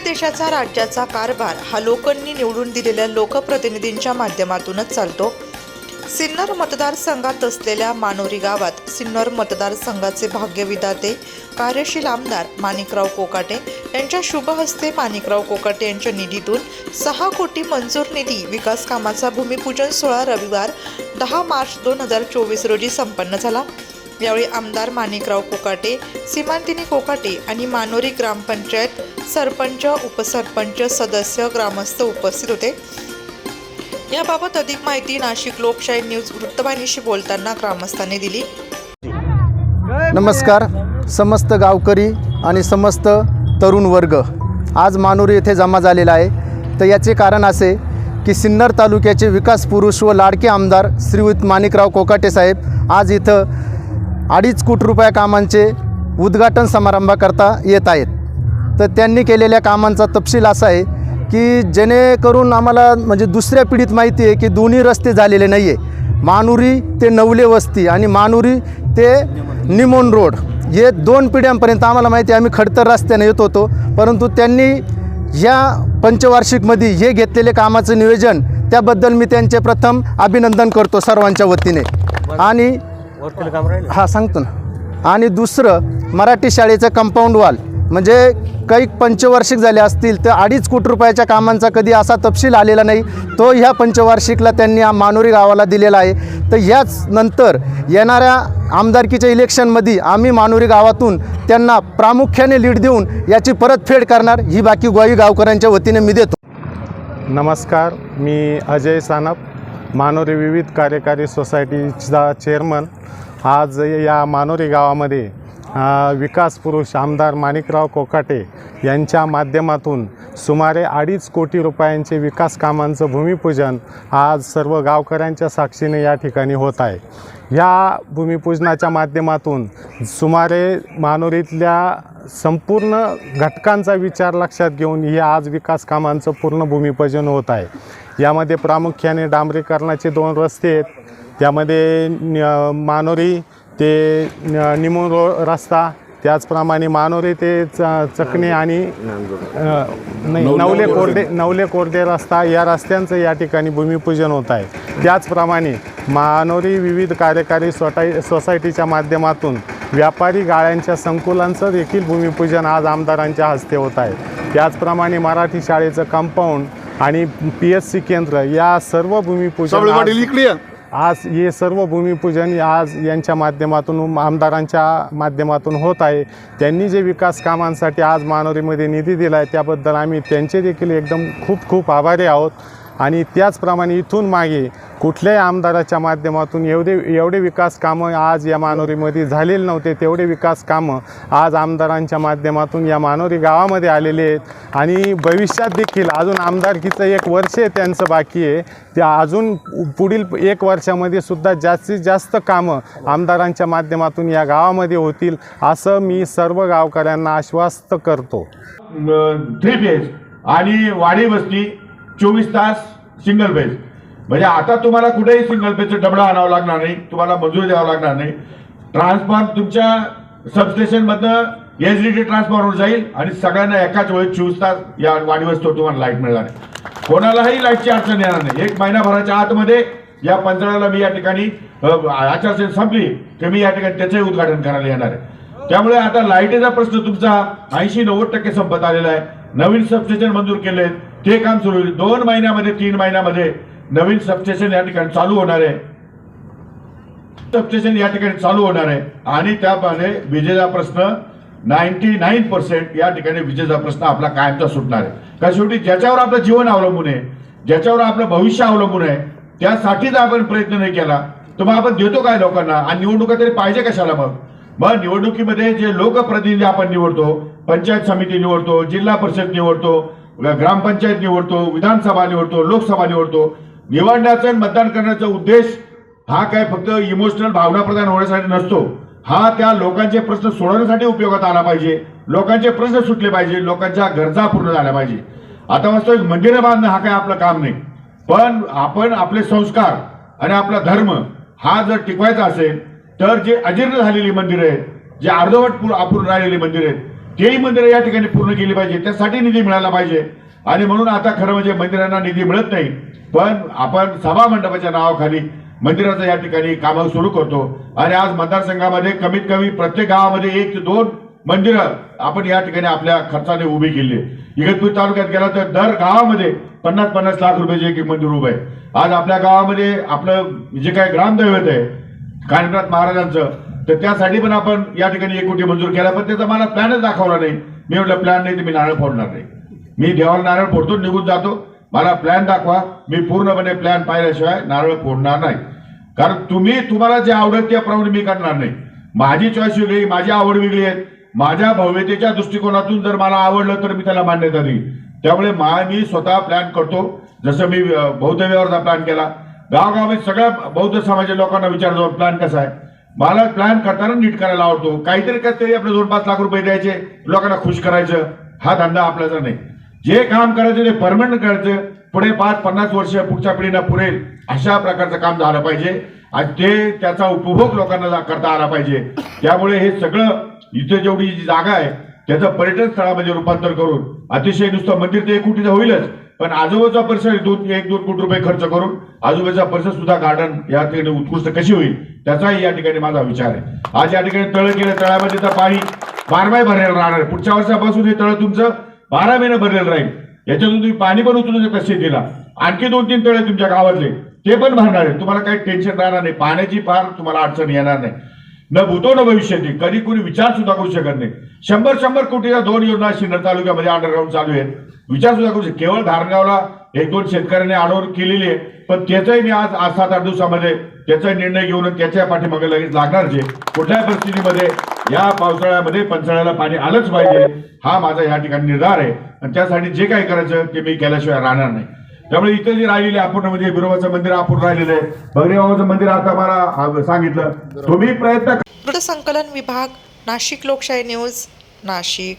देशाचा राज्याचा कारभार हा लोकांनी निवडून दिलेल्या लोकप्रतिनिधींच्या माध्यमातूनच चालतो। सिन्नर मतदारसंघात असलेल्या मानोरी गावात सिन्नर मतदारसंघाचे भाग्यविधाते कार्यशील आमदार माणिकराव कोकाटे यांच्या शुभ हस्ते माणिकराव कोकाटे यांच्या निधीतून 6 कोटी मंजूर निधी विकास कामाचा भूमिपूजन सोहळा रविवार 10 मार्च 2024 रोजी संपन्न झाला। यावेळी आमदार माणिकराव कोकाटे, सीमांतिनी कोकाटे आणि मानोरी ग्रामपंचायत सरपंच, उपसरपंच, सदस्य, ग्रामस्थ उपस्थित होते। याबाबत अधिक माहिती नाशिक लोकशाही न्यूज वृत्तवाहिनीशी बोलताना ग्रामस्थांनी दिली। नमस्कार समस्त गावकरी आणि समस्त तरुण वर्ग आज मानोरी येथे जमा झालेला आहे। तर याचे कारण असे की सिन्नर तालुक्याचे विकास पुरुष व लाडके आमदार श्रीयुत माणिकराव कोकाटे साहेब आज इथं 2.5 कोटी रुपया कामांचे उद्घाटन समारंभाकरता येत आहेत। तर त्यांनी केलेल्या कामांचा तपशील असा आहे की जेणेकरून आम्हाला म्हणजे दुसऱ्या पिढीत माहिती आहे की दोन्ही रस्ते झालेले नाही आहे। मानोरी ते नवले वस्ती आणि मानोरी ते निमोन रोड हे 2 पिढ्यांपर्यंत आम्हाला माहिती आहे। आम्ही खडतर रस्त्याने येत होतो, परंतु त्यांनी या पंचवार्षिकमध्ये हे घेतलेले कामाचं नियोजन त्याबद्दल मी त्यांचे प्रथम अभिनंदन करतो सर्वांच्या वतीने। आणि हां सांगतो ना। आणि दुसरं मराठी शाळेचं कंपाऊंड वॉल म्हणजे काही पंचवार्षिक झाले असतील तर 2.5 कोटी रुपयाच्या कामांचा कधी असा तपशील आलेला नाही, तो ह्या पंचवार्षिकला त्यांनी मानोरी गावाला दिलेला आहे। तर याच नंतर येणाऱ्या आमदारकीच्या इलेक्शनमध्ये आम्ही मानोरी गावातून त्यांना प्रामुख्याने लीड देऊन याची परतफेड करणार ही बाकी ग्वाही गावकऱ्यांच्या वतीने मी देतो। नमस्कार, मी अजय सानप, मानोरी विविध कार्यकारी सोसायटीचा चेअरमन। आज या मानोरी गावामध्ये विकास पुरुष आमदार माणिकराव कोकाटे यांच्या माध्यमातून सुमारे 2.5 कोटी रुपयांचे विकास कामांचं भूमिपूजन आज सर्व गावकऱ्यांच्या साक्षीने या ठिकाणी होत आहे। या भूमिपूजनाच्या माध्यमातून सुमारे मानोरीतल्या संपूर्ण घटकांचा विचार लक्षात घेऊन हे आज विकास कामांचं पूर्ण भूमिपूजन होत आहे। यामध्ये प्रामुख्याने डांबरीकरणाचे 2 रस्ते आहेत, त्यामध्ये मानोरी ते निमोन रस्ता, त्याचप्रमाणे मानोरी ते चकणे आणि नवले कोरडे रस्ता या रस्त्यांचं या ठिकाणी भूमिपूजन होत आहे। त्याचप्रमाणे मानोरी विविध कार्यकारी सोसायटीच्या माध्यमातून व्यापारी गाळ्यांच्या संकुलांचं देखील भूमिपूजन आज आमदारांच्या हस्ते होत आहे। त्याचप्रमाणे मराठी शाळेचं कंपाऊंड आणि PSC केंद्र या सर्व भूमिपूजन आज हे सर्व भूमिपूजन आज यांच्या माध्यमातून आमदारांच्या माध्यमातून होत आहे। त्यांनी जे विकास कामांसाठी आज मानोरीमध्ये निधी दिला आहे त्याबद्दल आम्ही त्यांचे देखील एकदम खूप आभारी आहोत। आणि त्याचप्रमाणे इथून मागे कुठल्याही आमदाराच्या माध्यमातून एवढे विकास कामं आज या मानोरीमध्ये झालेले नव्हते, तेवढे विकास कामं आज आमदारांच्या माध्यमातून या मानोरी गावामध्ये आलेले आहेत। आणि भविष्यात देखील अजून आमदारकीचं 1 वर्ष त्यांचं बाकी आहे, त्या अजून पुढील 1 वर्षामध्ये सुद्धा जास्तीत जास्त कामं आमदारांच्या माध्यमातून या गावामध्ये होतील असं मी सर्व गावकऱ्यांना आश्वस्त करतो। 3 फेज आणि वाडी वस्ती 24 तास सिंगल फेज, म्हणजे आता तुम्हाला कुठेही सिंगल फेजचं डबडा आणावं लागणार नाही, तुम्हाला मंजुरी द्यावं लागणार नाही। ट्रान्सफॉर्म तुमच्या सबस्टेशनमधनं SDT ट्रान्सफॉर्मर जाईल आणि सगळ्यांना एकाच वेळेस 24 तास या वाडी वस्तीवर तुम्हाला लाईट मिळणार आहे। कोणालाही लाईटची अडचण येणार नाही। 1 महिनाभराच्या आतमध्ये या पंधराला मी या ठिकाणी आचारसंहिता संपली की मी या ठिकाणी त्याचंही उद्घाटन करायला येणार आहे। त्यामुळे आता लाईटीचा प्रश्न तुमचा 80-90% संपत आलेला आहे। नवीन सबस्टेशन मंजूर केले, ते काम सुरू होईल। 2 महिन्यामध्ये 3 महिन्यामध्ये नवीन सबस्टेशन या ठिकाणी चालू होणार आहे, सबस्टेशन या ठिकाणी चालू होणार आहे। आणि त्यामध्ये विजेचा प्रश्न 99% या ठिकाणी विजेचा प्रश्न आपला कायमचा सुटणार आहे। कारण शेवटी ज्याच्यावर आपलं जीवन अवलंबून आहे, ज्याच्यावर आपलं भविष्य अवलंबून आहे, त्यासाठीच आपण प्रयत्न नाही केला तर मग आपण देतो काय लोकांना? आणि निवडणुका तरी पाहिजे कशाला? मग निवडणुकीमध्ये जे लोकप्रतिनिधी आपण निवडतो, पंचायत समिती निवडतो, जिल्हा परिषद निवडतो, ग्रामपंचायत निवडतो, विधानसभा निवडतो, लोकसभा निवडतो, निवडण्याचा मतदान करण्याचा उद्देश हा काय फक्त इमोशनल भावना प्रदान होण्यासाठी नसतो, हा त्या लोकांचे प्रश्न सोडवण्यासाठी उपयोगात आला पाहिजे। लोकांचे प्रश्न सुटले पाहिजे, लोकांच्या गरजा पूर्ण झाल्या पाहिजे। आता वास्तविक मंदिरं बांधणं हा काय आपलं काम नाही, पण आपण आपले संस्कार आणि आपला धर्म हा जर टिकवायचा असेल तर जे अजीर्ण झालेली मंदिरं आहेत, जे अर्धवट अपूर्ण राहिलेली मंदिरं आहेत, तेही मंदिरं या ठिकाणी पूर्ण केली पाहिजे, त्यासाठी निधी मिळाला पाहिजे. आणि म्हणून आता खरं म्हणजे मंदिरांना निधी मिळत नाही, पण आपण सभा मंडपाच्या नावाखाली मंदिराचं या ठिकाणी कामं सुरू करतो. आणि आज मतदारसंघामध्ये कमीत कमी प्रत्येक गावामध्ये 1 ते 2 मंदिरं आपण या ठिकाणी आपल्या खर्चाने उभी केली. इगतपुरी तालुक्यात गेला तर दर गावामध्ये 50-50 लाख रुपयाचे एक मंदिर उभं आहे. आज आपल्या गावामध्ये आपलं जे काही ग्रामदैवत आहे कानिनाथ महाराजांचं, तर त्यासाठी पण आपण या ठिकाणी 1 कोटी मंजूर केला, पण त्याचा मला प्लॅनच दाखवला नाही. मी म्हटलं प्लॅन नाही तर मी नारळ फोडणार नाही. मी देवाला नारळ फोडतो, निघून जातो. मला प्लॅन दाखवा, मी पूर्णपणे प्लॅन पाहिल्याशिवाय नारळ फोडणार नाही. कारण तुम्हाला जे आवडत त्याप्रमाणे मी करणार नाही. माझी चॉईस वेगळी, माझी आवड वेगळी आहे. माझ्या भव्यतेच्या दृष्टिकोनातून जर मला आवडलं तर मी त्याला मान्यता देईन. त्यामुळे मी स्वतः प्लॅन करतो. जसं मी बौद्ध विहाराचा प्लॅन केला, गावगावामध्ये सगळ्या बौद्ध समाजाच्या लोकांना विचारतो प्लॅन कसा आहे. मला प्लॅन करताना नीट करायला आवडतो. काहीतरी कसतरी आपले 2-5 लाख रुपये द्यायचे, लोकांना खुश करायचं, हा धंदा आपल्याचा नाही. जे काम करायचं ते परमनंट करायचं, पुढे 5-50 वर्ष पुढच्या पिढीला पुरेल अशा प्रकारचं काम झालं पाहिजे आणि त्याचा उपभोग लोकांना करता आला पाहिजे. त्यामुळे हे सगळं इथे जेवढी जी जागा आहे त्याचं पर्यटन स्थळामध्ये रूपांतर करून अतिशय नुसतं मंदिर ते 1 कोटीचं होईलच, पण आजूबाजूचा परिसर 1-2 कोटी रुपये खर्च करून आजूबाजूचा परिसर सुद्धा गार्डन या ठिकाणी उत्कृष्ट कशी होईल त्याचाही या ठिकाणी माझा विचार आहे. आज या ठिकाणी तळ केलं, तळ्यामध्ये तर पाणी 12 महिने भरलेलं राहणार. पुढच्या वर्षापासून हे तळ तुमचं 12 महिने भरलेलं राहील. याच्यातून तुम्ही पाणी पण उचलू शकता शेतीला. आणखी 2-3 तळे तुमच्या गावातले ते पण भरणार आहे. तुम्हाला काही टेन्शन राहणार नाही, पाण्याची फार तुम्हाला अडचण येणार नाही. न भूतो न भविष्याची कधी कोणी विचार सुद्धा करू शकत नाही. 100 कोटीच्या 2 योजना सिन्नर तालुक्यामध्ये अंडरग्राऊंड चालू आहेत. विचार सुद्धा करू शकतो. केवळ धारणगावला 1-2 शेतकऱ्यांनी आडवर केलेली आहे, पण त्याचाही मी आज 7-8 दिवसामध्ये त्याचा निर्णय घेऊन त्याच्या पाठीमागे लगेच लागणार. जे कुठल्याही परिस्थितीमध्ये या पावसाळ्यामध्ये पंचाळ्याला पाणी आलंच पाहिजे, हा माझा या ठिकाणी निर्धार आहे. आणि त्यासाठी जे काही करायचं ते मी केल्याशिवाय राहणार नाही. त्यामुळे इथे जे राहिलेले अपूर्ण म्हणजे बिरोबाचं मंदिर अपूर्ण राहिलेलं आहे, भगरी बाबाचं मंदिर आता मला सांगितलं तुम्ही प्रयत्न. वृत्तसंकलन विभाग, नाशिक लोकशाही न्यूज, नाशिक.